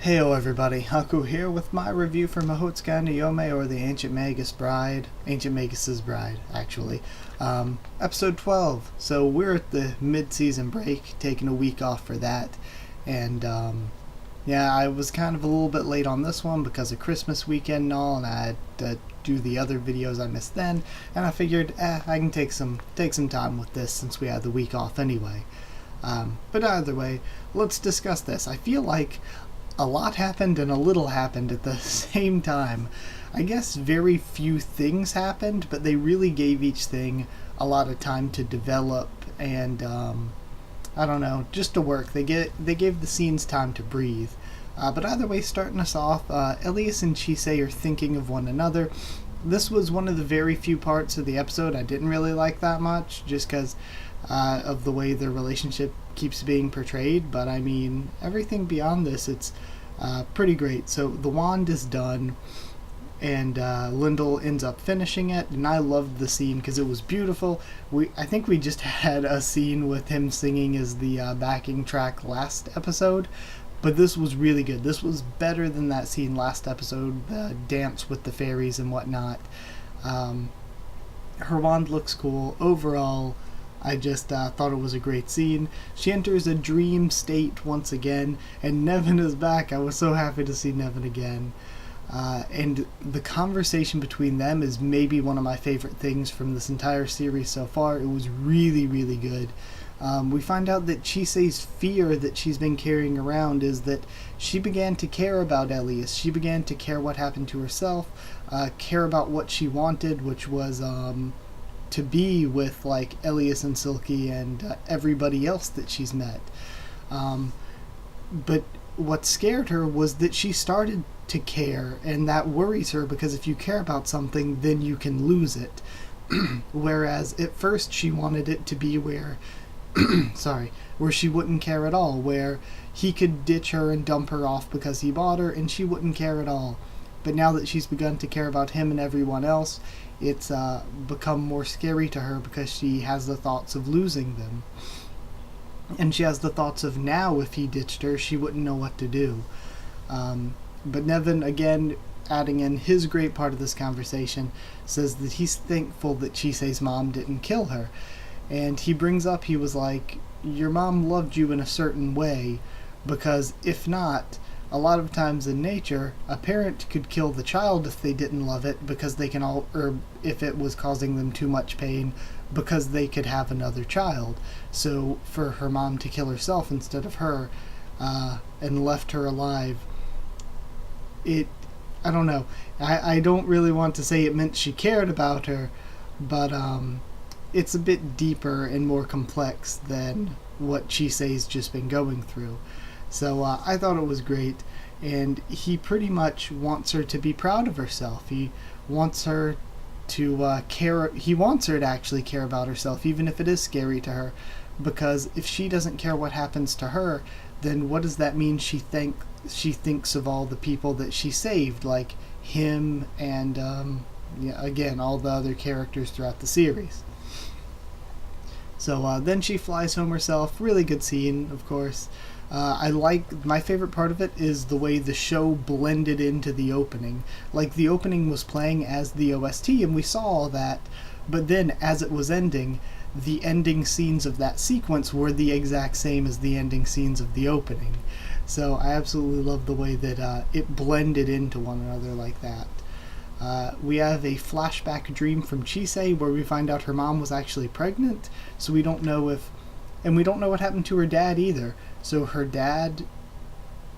Heyo everybody, Haku here with my review for Mahoutsukai no Yome, or the Ancient Magus Bride. Ancient Magus' Bride, actually. Episode 12. So we're at the mid-season break, taking a week off for that. And, yeah, I was kind of a little bit late on this one because of Christmas weekend and all, and I had to do the other videos I missed then. And I figured, I can take some time with this since we had the week off anyway. But either way, let's discuss this. I feel like a lot happened and a little happened at the same time. I guess very few things happened, but they really gave each thing a lot of time to develop and, I don't know, just to work. They gave the scenes time to breathe. But either way, starting us off, Elias and Chise are thinking of one another. This was one of the very few parts of the episode I didn't really like that much, just because of the way their relationship keeps being portrayed. But I mean, everything beyond this, it's pretty great. So the wand is done, and Lyndall ends up finishing it, and I loved the scene because it was beautiful. I think we just had a scene with him singing as the backing track last episode, but this was really good. This was better than that scene last episode, the dance with the fairies and whatnot. Her wand looks cool. Overall, I just thought it was a great scene. She enters a dream state once again, and Nevin is back. I was so happy to see Nevin again. And the conversation between them is maybe one of my favorite things from this entire series so far. It was really, really good. We find out that Chise's fear that she's been carrying around is that she began to care about Elias. She began to care what happened to herself, care about what she wanted, which was to be with like Elias and Silky and everybody else that she's met. But what scared her was that she started to care, and that worries her because if you care about something, then you can lose it. Whereas at first she wanted it to be where where she wouldn't care at all, where he could ditch her and dump her off because he bought her and she wouldn't care at all. But now that she's begun to care about him and everyone else, it's become more scary to her because she has the thoughts of losing them. And she has the thoughts of now if he ditched her, she wouldn't know what to do. But Nevin, again, adding in his great part of this conversation, says that he's thankful that Chise's mom didn't kill her. And he brings up, he was like, your mom loved you in a certain way, because if not, a lot of times in nature, a parent could kill the child if they didn't love it, because they can or if it was causing them too much pain, because they could have another child. So for her mom to kill herself instead of her, and left her alive, I don't know. I don't really want to say it meant she cared about her, but it's a bit deeper and more complex than what Chise's just been going through. So I thought it was great, and he pretty much wants her to be proud of herself. He wants her to care. He wants her to actually care about herself, even if it is scary to her, because if she doesn't care what happens to her, then what does that mean she thinks of all the people that she saved, like him and again, all the other characters throughout the series. So then she flies home herself. Really good scene, of course. My favorite part of it is the way the show blended into the opening. Like, the opening was playing as the OST, and we saw all that, but then as it was ending, the ending scenes of that sequence were the exact same as the ending scenes of the opening. So I absolutely love the way that it blended into one another like that. We have a flashback dream from Chise where we find out her mom was actually pregnant, so we don't know and we don't know what happened to her dad either. So her dad,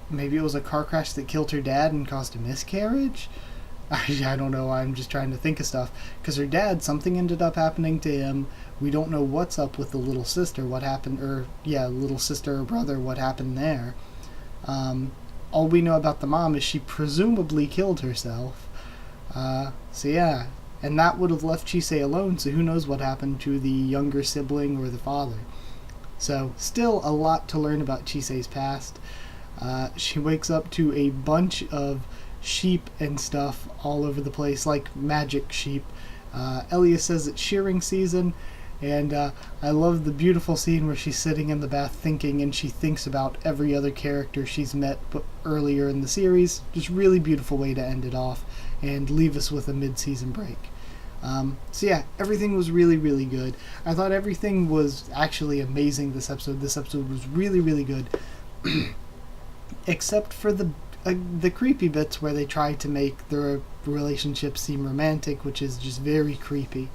maybe it was a car crash that killed her dad and caused a miscarriage? I don't know, I'm just trying to think of stuff. Because her dad, something ended up happening to him. We don't know what's up with the little sister, what happened, little sister or brother, what happened there. All we know about the mom is she presumably killed herself. So yeah, and that would have left Chise alone, so who knows what happened to the younger sibling or the father. So, still a lot to learn about Chise's past. She wakes up to a bunch of sheep and stuff all over the place, like magic sheep. Elias says it's shearing season, And I love the beautiful scene where she's sitting in the bath thinking, and she thinks about every other character she's met earlier in the series. Just really beautiful way to end it off and leave us with a mid-season break. So yeah, everything was really, really good. I thought everything was actually amazing this episode. This episode was really, really good. Except for the creepy bits where they try to make their relationship seem romantic, which is just very creepy.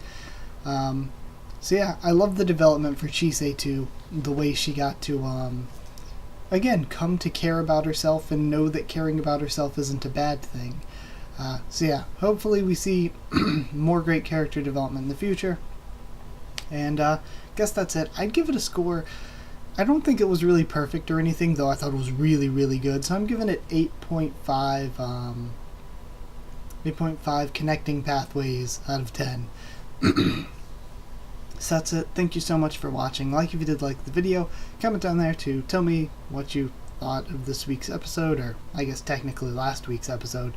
So yeah, I love the development for Chise too. The way she got to, again, come to care about herself and know that caring about herself isn't a bad thing. So yeah, hopefully we see more great character development in the future. And guess that's it. I'd give it a score. I don't think it was really perfect or anything, though I thought it was really, really good. So I'm giving it 8.5, 8.5 connecting pathways out of 10. So that's it. Thank you so much for watching. Like if you did like the video. Comment down there to tell me what you thought of this week's episode, or I guess technically last week's episode.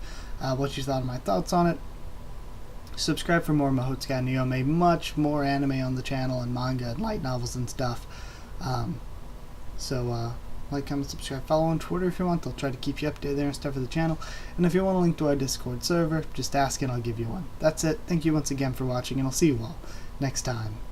What you thought of my thoughts on it. Subscribe for more Mahoutsukai and Yome. Much more anime on the channel and manga and light novels and stuff. Like, comment, subscribe, follow on Twitter if you want. I'll try to keep you updated there and stuff for the channel. And if you want a link to our Discord server, just ask and I'll give you one. That's it. Thank you once again for watching, and I'll see you all next time.